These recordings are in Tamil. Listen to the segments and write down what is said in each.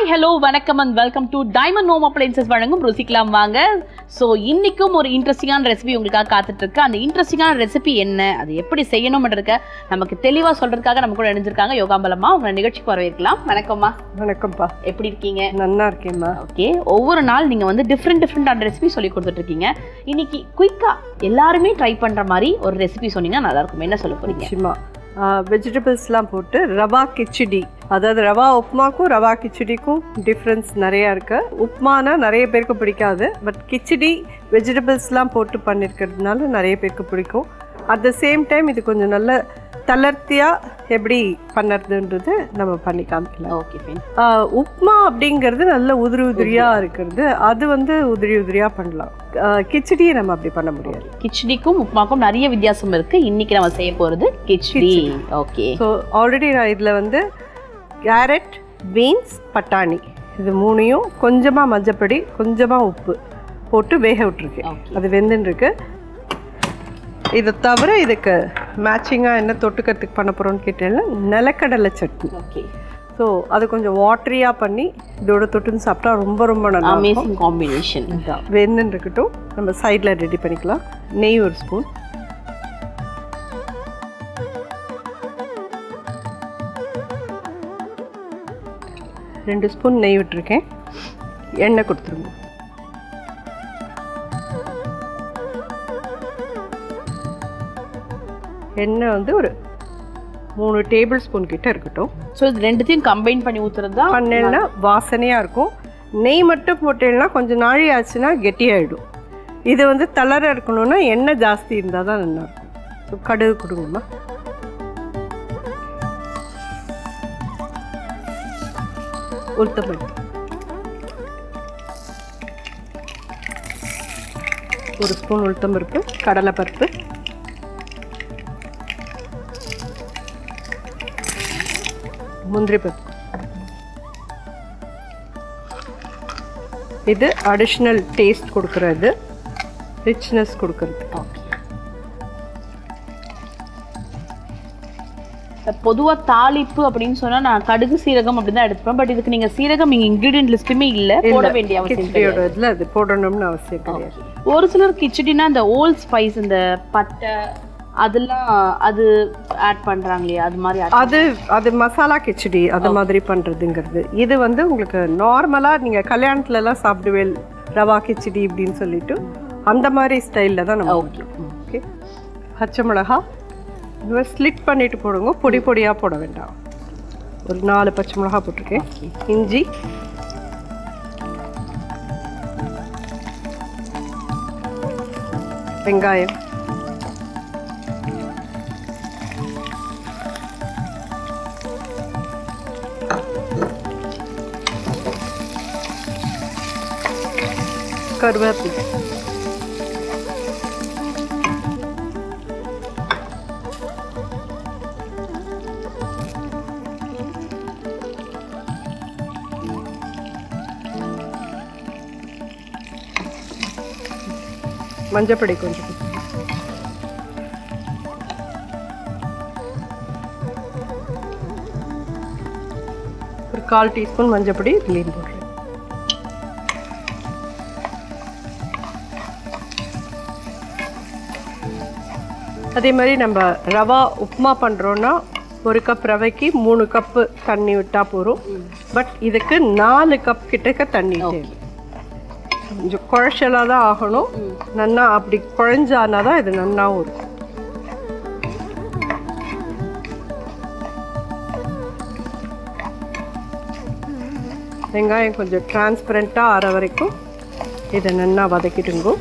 ஹலோ வணக்கம் and welcome to diamond home appliances வழங்கும் ருசிக்கலாம் வாங்க. ஸோ இன்னைக்கும் ஒரு இன்ட்ரெஸ்டிங்கான ரெசிபி உங்களுக்காக காத்துட்டு இருக்கு. அந்த இன்ட்ரெஸ்டிங்கான ரெசிபி என்ன, அது எப்படி செய்யணும்ன்றதுக்க நமக்கு தெளிவாக சொல்றதுக்காக நம்ம கூட இணைஞ்சிருக்காங்க யோகாம்பலம்மா. உங்க நிகழ்ச்சிக்கு வரவேற்கலாம். வணக்கம்மா. வணக்கம்ப்பா. எப்படி இருக்கீங்க? நல்லா இருக்கேம்மா. ஓகே, ஒவ்வொரு நாள் நீங்க வந்து டிஃப்ரெண்டான ரெசிபி சொல்லி கொடுத்துட்டு இருக்கீங்க. இன்னைக்கு குயிக்கா எல்லாருமே ட்ரை பண்ற மாதிரி ஒரு ரெசிபி சொன்னீங்கன்னா நல்லா இருக்கும். என்ன சொல்ல போறீங்க? நிச்சயமா வெஜிடபிள்ஸ்லாம் போட்டு ரவா கிச்சடி, அதாவது ரவா உப்புமாக்கும் ரவா கிச்சடிக்கும் டிஃப்ரென்ஸ் நிறையா இருக்குது. உப்புமானா நிறைய பேருக்கு பிடிக்காது, பட் கிச்சடி வெஜிடபிள்ஸ்லாம் போட்டு பண்ணியிருக்கிறதுனால நிறைய பேருக்கு பிடிக்கும். அட் த சேம் டைம் இது கொஞ்சம் நல்ல தளர்த்தியாக எப்படி பண்ணுறதுன்றது நம்ம பண்ணி காமிக்கலாம். Okay fine. உப்புமா அப்படிங்கிறது நல்ல உதிரியாக இருக்கிறது, அது வந்து உதிரியாக பண்ணலாம். கிச்சடியை நம்ம அப்படி பண்ண முடியாது. கிச்சடிக்கும் உப்புமாக்கும் நிறைய வித்தியாசம் இருக்கு. இன்னைக்கு நம்ம செய்ய போறது கிச்சடி. ஓகே. ஸோ ஆல்ரெடி நான் இதில் வந்து கேரட், பீன்ஸ், பட்டாணி இது மூணையும் கொஞ்சமாக மஞ்சப்பொடி கொஞ்சமாக உப்பு போட்டு வேக விட்டுருக்கேன். அது வெந்துருக்கு. இதை தவிர இதுக்கு மேட்சிங்காக என்ன தொட்டுக்கிறதுக்கு பண்ண போகிறோன்னு கேட்டேன்னா நிலக்கடலை சட்னி. ஓகே. ஸோ அது கொஞ்சம் வாட்டரியாக பண்ணி இதோட தொட்டுன்னு சாப்பிட்டா ரொம்ப ரொம்ப நல்லா அமேசிங் காம்பினேஷன். வெந்துன்னு இருக்கட்டும், நம்ம சைடில் ரெடி பண்ணிக்கலாம். நெய் ஒரு ஸ்பூன், ரெண்டு ஸ்பூன் நெய் விட்டுருக்கேன். எண்ணெய் கொடுத்துருங்க. எண்ணெய் வந்து ஒரு 3 டேபிள் ஸ்பூன் கிட்ட இருக்கட்டும். ஸோ இது ரெண்டுத்தையும் கம்பைன் பண்ணி ஊற்றுறது தான் பண்ணேன்னா வாசனையாக இருக்கும். நெய் மட்டும் போட்டேன்னா கொஞ்சம் நாழி ஆச்சுன்னா கெட்டியாகிடும். இது வந்து தளர இருக்கணும்னா எண்ணெய் ஜாஸ்தி இருந்தால் தான் நல்லாயிருக்கும். ஸோ கடுகு கொடுங்கம்மா. உளுத்தம்பருப்பு ஒரு ஸ்பூன், உளுத்தம்பருப்பு, கடலைப்பருப்பு, முந்திரி பருப்பு. இது அடிஷ்னல் டேஸ்ட் கொடுக்கறது, ரிச்னஸ் கொடுக்கறது. பொதுவாக தாளிப்பு அப்படின்னு சொன்னா நான் கடுகு சீரகம் அப்படின்னு தான் எடுப்பேன். பட் இதுக்கு நீங்க சீரகம் இங்க இன்கிரீடியன்ட் லிஸ்ட்டுமே இல்லை, போட வேண்டிய அவசியம் கிடையாது. இதில் அது போடணும்னு அவசியம் கிடையாது. ஒரு சிலர் கிச்சடினா இந்த ஓல்ட் ஸ்பைஸ், இந்த பட்டை அதெல்லாம் அது ஆட் பண்றாங்க இல்லையா, அது மாதிரி அது மசாலா கிச்சடி அது மாதிரி பண்ணுறதுங்கிறது. இது வந்து உங்களுக்கு நார்மலாக நீங்கள் கல்யாணத்துலலாம் சாப்பிடுவேல் ரவா கிச்சடி அப்படின்னு சொல்லிட்டு அந்த மாதிரி ஸ்டைலில் தான் நம்ம. Okay okay. பச்சை மிளகா ஸ்லிட் பண்ணிட்டு போடுங்க, பொடி பொடியாக போட வேண்டாம். ஒரு 4 பச்சை மிளகா போட்டிருக்கேன். இஞ்சி, வெங்காயம், கருவேப்பிலை, மஞ்சப்பொடி கொஞ்சம், ஒரு 1/4 டீஸ்பூன் மஞ்சப்பொடி இதுலேயும் போடுறேன். அதே மாதிரி நம்ம ரவா உப்புமா பண்ணுறோன்னா 1 கப் ரவைக்கு 3 கப்பு தண்ணி விட்டால் போகிறோம். பட் இதுக்கு 4 கப் கிட்டக்க தண்ணி தேவை. கொஞ்சம் குழச்சலாக தான் ஆகணும். நல்லா அப்படி குழஞ்சானா தான் இது நல்லாவும் இருக்கும். வெங்காயம் கொஞ்சம் டிரான்ஸ்பரண்ட்டாக ஆற வரைக்கும் இதை நல்லா வதக்கிடுங்க.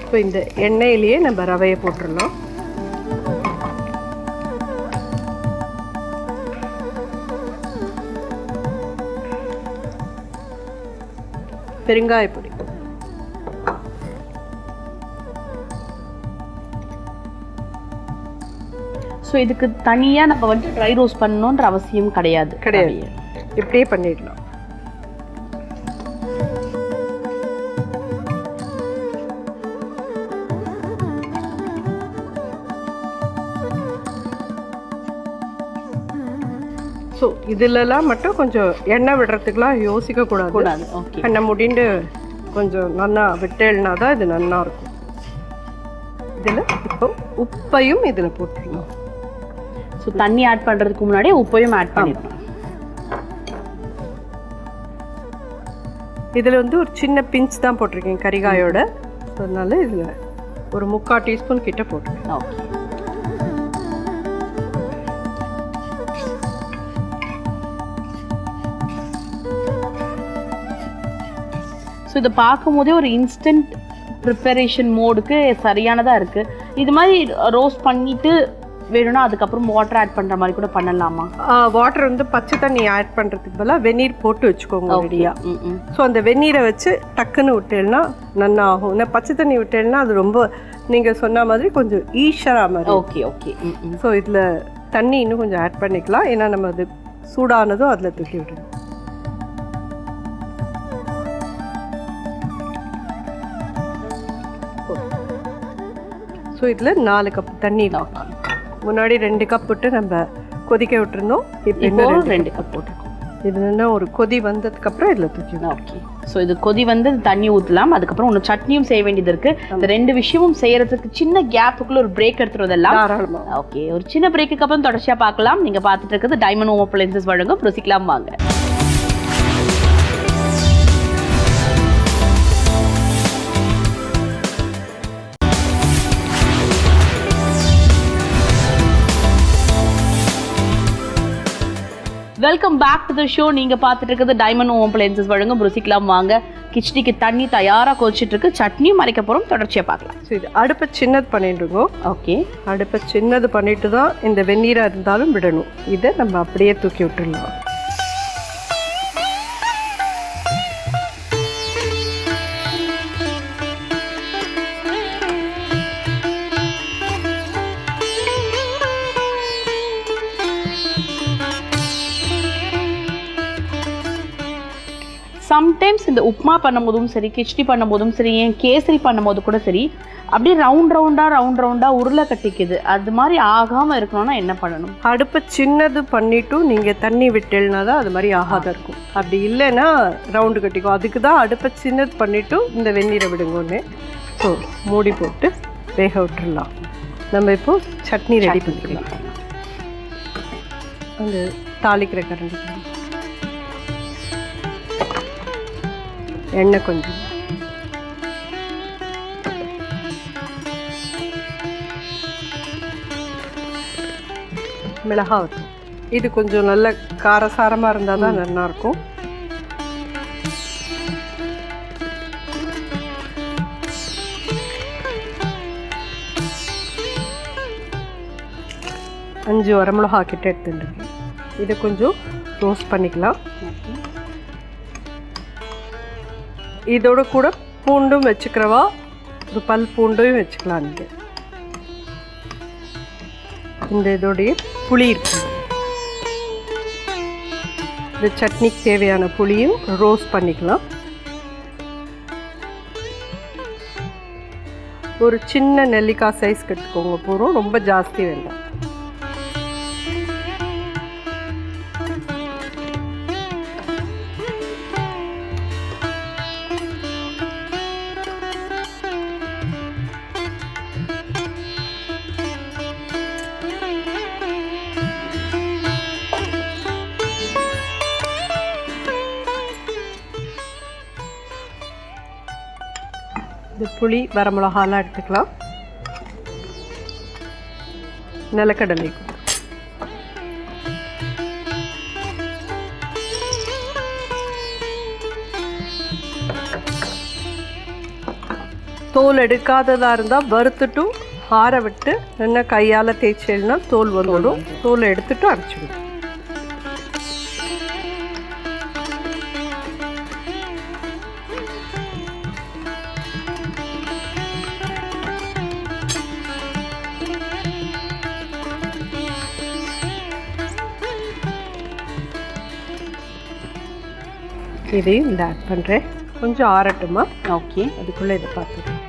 இப்போ இந்த எண்ணெயிலேயே நம்ம ரவையை போட்டுடலாம். பெருங்காயப்பொடி, ஸோ இதுக்கு தனியாக நம்ம வந்து ட்ரை ரோஸ்ட் பண்ணணுன்ற அவசியம் கிடையாது. இப்படியே பண்ணிடலாம். ஸோ இதுலலாம் மட்டும் கொஞ்சம் எண்ணெய் விடுறதுக்குலாம் யோசிக்கக்கூடாது. கூடாது. ஓகே. எண்ணெய் முடிண்டு கொஞ்சம் நல்லா விட்டேல்னா தான் இது நல்லா இருக்கும். இதில் இப்போ உப்பையும் இதில் போட்டுருணும். ஸோ தண்ணி ஆட் பண்ணுறதுக்கு முன்னாடி உப்பையும் ஆட் பண்ணிடணும். இதில் வந்து ஒரு சின்ன பிஞ்ச் தான் போட்டிருக்கேன் கரிகாயோட. அதனால இதில் ஒரு 3/4 டீஸ்பூன் கிட்ட போட்டுருக்கேன். ஓகே. ஸோ இதை பார்க்கும் போதே ஒரு இன்ஸ்டன்ட் ப்ரிப்பரேஷன் மோடுக்கு சரியானதாக இருக்குது. இது மாதிரி ரோஸ்ட் பண்ணிவிட்டு வேணும்னா அதுக்கப்புறம் வாட்டர் ஆட் பண்ணுற மாதிரி கூட பண்ணலாமா? வாட்டர் வந்து பச்சை தண்ணி ஆட் பண்ணுறதுக்கு பதிலாக வெந்நீர் போட்டு வச்சுக்கோங்க ரெடியாக. ஸோ அந்த வெந்நீரை வச்சு டக்குன்னு விட்டேன்னா நல்லா ஆகும். ஏன்னா பச்சை தண்ணி விட்டேன்னா அது ரொம்ப நீங்கள் சொன்ன மாதிரி கொஞ்சம் ஈஷராக மாதிரி. Okay okay. ஸோ இதில் தண்ணி இன்னும் கொஞ்சம் ஆட் பண்ணிக்கலாம். ஏன்னா நம்ம அது சூடானதும் அதில் தூக்கி விடணும். ஸோ இதில் 4 கப் தண்ணி தான். முன்னாடி 2 கப் விட்டு நம்ம கொதிக்க விட்டுருந்தோம். இப்போ 2 கப் போட்டுருக்கோம். இது என்ன ஒரு கொதி வந்ததுக்கப்புறம் இதில் தூக்கிடலாம். ஓகே. ஸோ இது கொதி வந்து தண்ணி ஊற்றலாம். அதுக்கப்புறம் ஒன்று சட்னியும் செய்ய வேண்டியது இருக்குது. இந்த 2 விஷயமும் செய்யறதுக்கு சின்ன கேப்புக்குள்ள ஒரு பிரேக் எடுத்துருவதெல்லாம் தாராளமாக. ஓகே. ஒரு சின்ன பிரேக்குக்கு அப்புறம் தொடர்ச்சியாக பார்க்கலாம். நீங்கள் பார்த்துட்டு இருக்கிறது டைமண்ட் ஹோம் அப்ளையன்சஸ் வழங்கும் ருசிக்கலாம் வாங்க. Welcome back to the show. நீங்கள் பார்த்துட்டு இருக்கிறது டைமண்ட் ஹோம் அப்ளையன்சஸ் வழங்கும் ருசிக்கலாம் வாங்க. கிச்சடிக்கு தண்ணி தயாராக கொதிச்சிட்டு இருக்கு. சட்னியும் மறைக்க போகிறோம். தொடர்ச்சியாக பார்க்கலாம். ஸோ இது அடுப்பை சின்னது பண்ணிட்டுருக்கோம். ஓகே. அடுப்பை சின்னது பண்ணிட்டு தான் இந்த வெந்நீராக இருந்தாலும் விடணும். இதை நம்ம அப்படியே தூக்கி விட்டுடலாம். சம்டைம்ஸ் இந்த உப்மா பண்ணும்போதும் சரி, கிச்சடி பண்ணும்போதும் சரி, ஏன் கேசரி பண்ணும்போது கூட சரி, அப்படியே ரவுண்ட் ரவுண்டாக உருளை கட்டிக்குது. அது மாதிரி ஆகாமல் இருக்கணும்னா என்ன பண்ணணும்? அடுப்பை சின்னது பண்ணிட்டும் நீங்கள் தண்ணி விட்டேல்னா தான் அது மாதிரி ஆகாத இருக்கும். அப்படி இல்லைன்னா ரவுண்டு கட்டிக்கும். அதுக்கு தான் அடுப்பை சின்னது பண்ணிட்டும் இந்த வெந்நீரை விடுங்க ஒன்று. ஸோ மூடி போட்டு வேக விட்டுடலாம். நம்ம இப்போது சட்னி ரெடி பண்ணிக்கலாம். அந்த தாளிக்கிற கரண்டி எண்ணெய் கொஞ்சம், மிளகாய். இது கொஞ்சம் நல்ல காரசாரமாக இருந்தால் தான் நல்லாயிருக்கும். அஞ்சு வரமிளகா கிட்ட எடுத்துட்டுருக்கேன். இதை கொஞ்சம் ரோஸ்ட் பண்ணிக்கலாம். இதோட கூட பூண்டும் வச்சுக்கிறவா ஒரு பல் பூண்டையும் வச்சுக்கலாம். நீங்கள் இந்த இதோடைய புளி இருக்கு, இந்த சட்னிக்கு தேவையான புளியும் ரோஸ்ட் பண்ணிக்கலாம். ஒரு சின்ன நெல்லிக்காய் சைஸ் எடுத்துக்கோங்க போகிறோம், ரொம்ப ஜாஸ்தி வேண்டாம். இந்த புளி வரமிளகாலாம் எடுத்துக்கலாம். நிலக்கடலை தோல் எடுக்காததாக இருந்தால் வறுத்துட்டும் ஆற விட்டு என்ன கையால் தேய்ச்சேன்னா தோல் வந்துடும். தோலை எடுத்துட்டு அரைச்சிடும். இதையும் இந்த ஆட் பண்ணுறேன். கொஞ்சம் ஆறட்டுமா? ஓகே. அதுக்குள்ளே இதை பார்த்துக்கலாம்.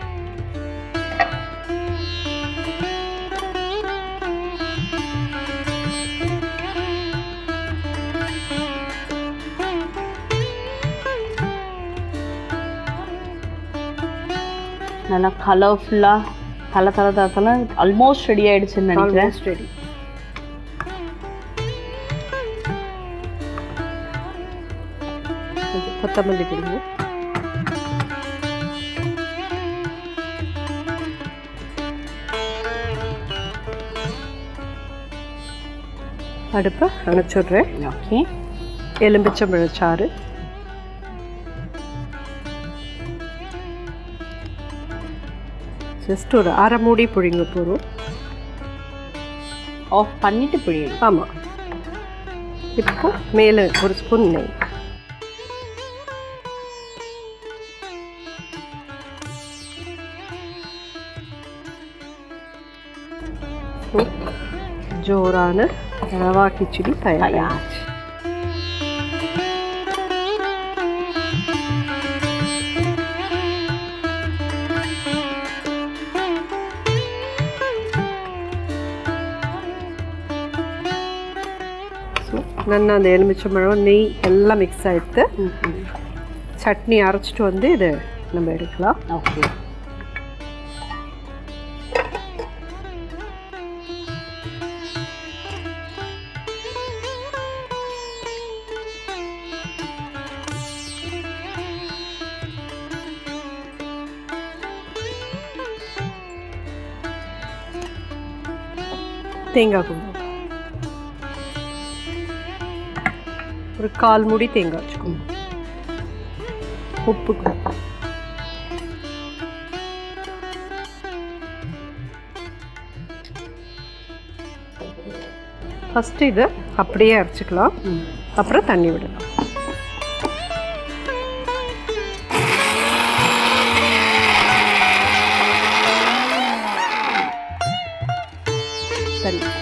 நல்லா கலர்ஃபுல்லாக தலை ஆல்மோஸ்ட் ரெடி ஆகிடுச்சுன்னு நினைக்கிறேன். Almost ready. கொத்தமல்லி கொடுங்க. அடுப்பை அணைச்சிடுறேன். ஓகே. எலும்பிச்சம்பழச்சாறு, ஜஸ்ட் ஒரு அரை மூடி புழிங்க போகிறோம். ஆஃப் பண்ணிட்டு பிழியணும். ஆமாம். இப்போ மேலே ஒரு ஸ்பூன் நெய். ஜோரான ரவா கிச்சடி தயாராச்சு. நல்லா அந்த எலுமிச்சம்பழம் நெய் எல்லாம் மிக்ஸ் ஆகிட்டு சட்னி அரைச்சிட்டு வந்து இதை நம்ம எடுக்கலாம். ஓகே. தேங்காய் கொஞ்சம் ஒரு 1/4 மூடி தேங்காய் வச்சுக்கோங்க. உப்பு ஃபஸ்ட்டு இதை அப்படியே அரைச்சிக்கலாம். அப்புறம் தண்ணி விடலாம். தண்ணி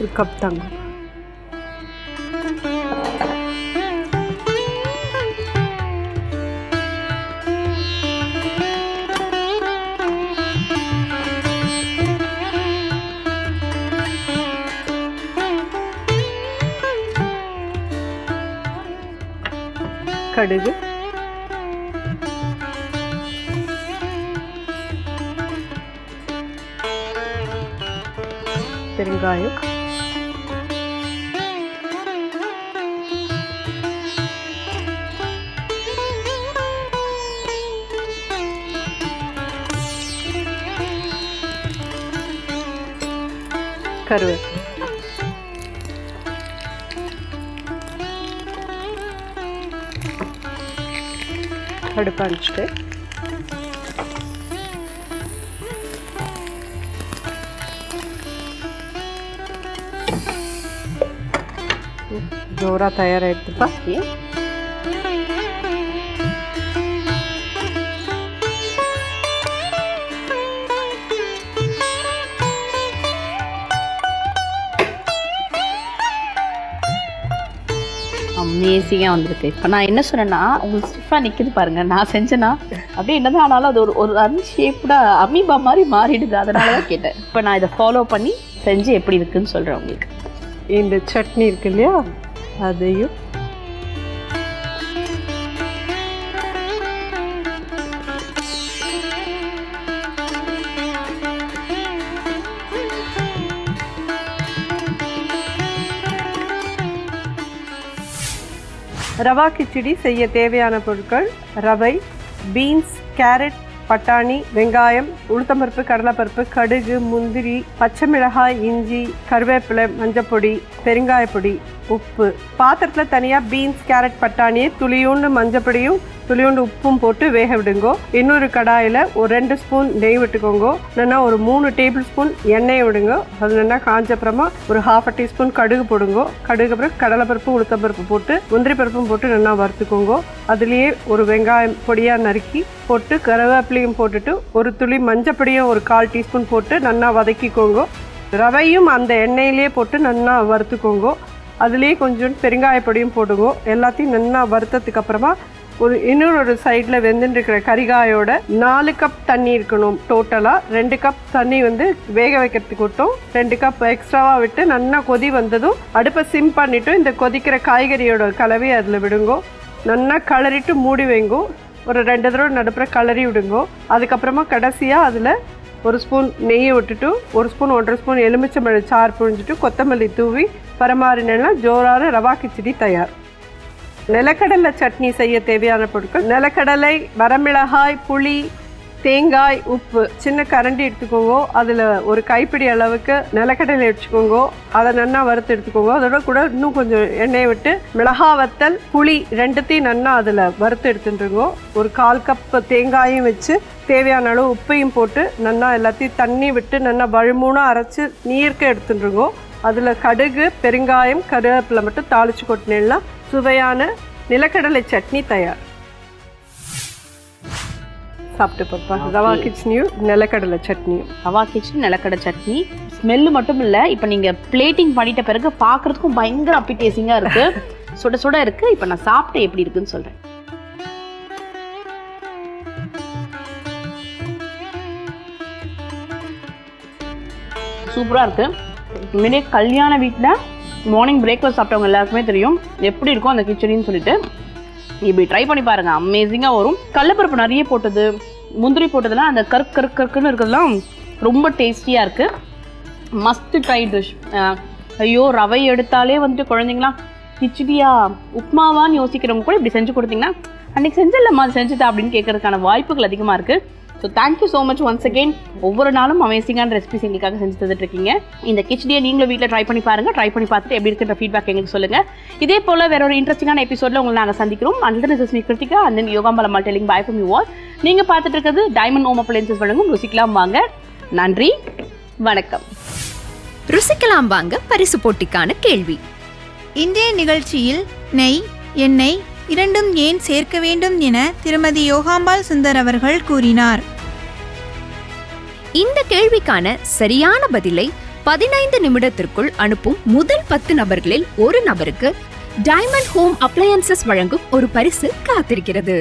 ஒரு கப் தாங்க. கடுகு, பெருங்காயம், கருவேப்பிலை. அடுப்பு அணைச்சிட்டு ஜோராக தயாராகிடுதுப்பா. அமேசிங்காக வந்திருக்கு. இப்போ நான் என்ன சொன்னேன்னா, உங்களுக்கு ஸ்டிஃபாக நிற்கிது பாருங்கள். நான் செஞ்சேன்னா அப்படியே என்னதான் ஆனாலும் அது ஒரு அன்ஷேப்டாக அமீபா மாதிரி மாறிடுது. அதனால தான் கேட்டேன். இப்போ நான் இதை ஃபாலோ பண்ணி செஞ்சு எப்படி இருக்குன்னு சொல்கிறேன் உங்களுக்கு. இந்த சட்னி இருக்கு இல்லையா, அதையும் ரவா கிச்சடி செய்ய தேவையான பொருட்கள்: ரவை, பீன்ஸ், கேரட், பட்டாணி, வெங்காயம், உளுத்தம்பருப்பு, கடலைப்பருப்பு, கடுகு, முந்திரி, பச்சை மிளகாய், இஞ்சி, கருவேப்பிலை, மஞ்சப்பொடி, பெருங்காயப்பொடி, உப்பு. பாத்திரத்தில் தனியாக பீன்ஸ், கேரட், பட்டாணியை துளியூண்டு மஞ்சப்பொடியும் துளியூண்டு உப்பும் போட்டு வேக விடுங்கோ. இன்னொரு கடாயில் ஒரு 2 ஸ்பூன் நெய் விட்டுக்கோங்கோ. இல்லைன்னா ஒரு 3 டேபிள் ஸ்பூன் எண்ணெயை விடுங்க. அது நல்லா காஞ்சப்புறமா ஒரு 1/2 டீஸ்பூன் கடுகு போடுங்கோ. கடுகு அப்புறம் கடலைப்பருப்பு, உளுத்தம்பருப்பு போட்டு முந்திரி பருப்பும் போட்டு நல்லா வறுத்துக்கோங்கோ. அதுலேயே ஒரு வெங்காயம் பொடியாக நறுக்கி போட்டு கருவேப்பிலையும் போட்டுட்டு ஒரு துளி மஞ்சப்பொடியும் ஒரு 1/4 டீஸ்பூன் போட்டு நல்லா வதக்கிக்கோங்கோ. ரவையும் அந்த எண்ணெயிலே போட்டு நல்லா வறுத்துக்கோங்கோ. அதுலேயே கொஞ்சம் பெருங்காயப்பொடியும் போடுங்கோ. எல்லாத்தையும் நல்லா வறுத்ததுக்கு அப்புறமா இன்னொரு சைடில் வெந்துட்டுருக்கிற கறிகாயோட 4 கப் தண்ணி இருக்கணும். டோட்டலாக 2 கப் தண்ணி வேக வைக்கிறதுக்கு விட்டோம். 2 கப் எக்ஸ்ட்ராவாக விட்டு நல்லா கொதி வந்ததும் அடுப்பை சிம் பண்ணிவிட்டு இந்த கொதிக்கிற காய்கறியோட கலவையை அதில் விடுங்கோ. நல்லா கிளறிட்டு மூடி வைங்கோ. ஒரு 2 தடவை நடுப்புற கிளறி விடுங்கோ. அதுக்கப்புறமா கடைசியாக அதில் 1 ஸ்பூன் நெய்யை விட்டுட்டு 1 ஸ்பூன் 1.5 ஸ்பூன் எலுமிச்சம்பழ சாறு புழிஞ்சிட்டு கொத்தமல்லி தூவி பரமாறினா ஜோரான ரவா கிச்சடி தயார். நிலக்கடலை சட்னி செய்ய தேவையான பொருட்கள்: நிலக்கடலை, வரமிளகாய், புளி, தேங்காய், உப்பு. சின்ன கரண்டி எடுத்துக்கோங்க. அதில் ஒரு கைப்பிடி அளவுக்கு நிலக்கடலை வச்சுக்கோங்க. அதை நல்லா வறுத்து எடுத்துக்கோங்க. அதோட கூட இன்னும் கொஞ்சம் எண்ணெயை விட்டு மிளகா வத்தல், புளி ரெண்டுத்தையும் நல்லா அதில் வறுத்து எடுத்துட்டுருங்கோ. ஒரு 1/4 கப் தேங்காயும் வச்சு தேவையான அளவு உப்பையும் போட்டு நல்லா எல்லாத்தையும் தண்ணி விட்டு நல்லா வழுமூணாக அரைச்சி நீர்க்க எடுத்துட்டுருங்கோ. அதில் கடுகு, பெருங்காயம், கருவேப்பிலை மட்டும் தாளித்து கொட்டினேன்னா சுவையான நிலக்கடலை சட்னி தயார். சாப்பிட்டு பார்ப்பா. ரவா கிச்சடியும் நிலக்கடலை சட்னியும். ரவா கிச்சடி, நிலக்கடலை சட்னி ஸ்மெல்லு மட்டும் இல்லை, இப்போ நீங்கள் பிளேட்டிங் பண்ணிட்ட பிறகு பார்க்குறதுக்கும் பயங்கர அப்பிடேசிங்காக இருக்குது. சுட சுட இருக்குது. இப்போ நான் சாப்பிட்டு எப்படி இருக்குன்னு சொல்கிறேன். சூப்பராக இருக்குது. முன்னாடியே கல்யாண வீட்டில் மார்னிங் பிரேக்ஃபாஸ்ட் சாப்பிட்டவங்க எல்லாருக்குமே தெரியும் எப்படி இருக்கும் அந்த கிச்சடின்னு சொல்லிட்டு. இப்படி ட்ரை பண்ணி பாருங்கள், அமேசிங்காக வரும். கடலைப்பருப்பு நிறைய போட்டது, முந்திரி போட்டதெல்லாம் அந்த கருக்குன்னு இருக்கிறதுலாம் ரொம்ப டேஸ்டியாக இருக்குது. Must try dish. ஐயோ ரவை எடுத்தாலே குழந்தைங்களாம் கிச்சடியா உப்மாவான்னு யோசிக்கிறவங்க கூட இப்படி செஞ்சு கொடுத்தீங்கன்னா அன்றைக்கி செஞ்சிடலாமா அது செஞ்சுதா அப்படின்னு கேட்கறதுக்கான வாய்ப்புகள் அதிகமாக இருக்குது. So thank you so much once again. ஒவ்வொரு நாளும் அமேசிங்கான ரெசிபிஸ் எங்களுக்காக செஞ்சு தந்துட்டுருக்கீங்க. இந்த கிச்சடியை நீங்களும் வீட்டில் ட்ரை பண்ணி பாருங்கள். ட்ரை பண்ணி பார்த்துட்டு எப்படி இருக்குன்ற ஃபீட்பேக் எங்களுக்கு சொல்லுங்கள். இதே போல் வேற ஒரு இன்ட்ரெஸ்டிங்கான எபிசோடில் உங்களை நாங்கள் சந்திக்கிறோம். And this is me Kiruthika and then Yogambalam telling bye from you all. நீங்கள் பார்த்துட்டு இருக்கிறது டைமண்ட் ஹோம் அப்ளையன்சஸ் வழங்கும் ருசிக்கலாம் வாங்க. நன்றி, வணக்கம். ருசிக்கலாம் வாங்க பரிசு போட்டிக்கான கேள்வி. இன்றைய நிகழ்ச்சியில் நெய், எண்ணெய் இரண்டும் ஏன் சேர்க்க வேண்டும் என திருமதி யோகாம்பாள் சுந்தர் அவர்கள் கூறினார். இந்த கேள்விக்கான சரியான பதிலை 15 நிமிடத்திற்குள் அனுப்பும் முதல் 10 நபர்களில் ஒரு நபருக்கு டைமண்ட் ஹோம் அப்ளையன்சஸ் வழங்கும் ஒரு பரிசு காத்திருக்கிறது.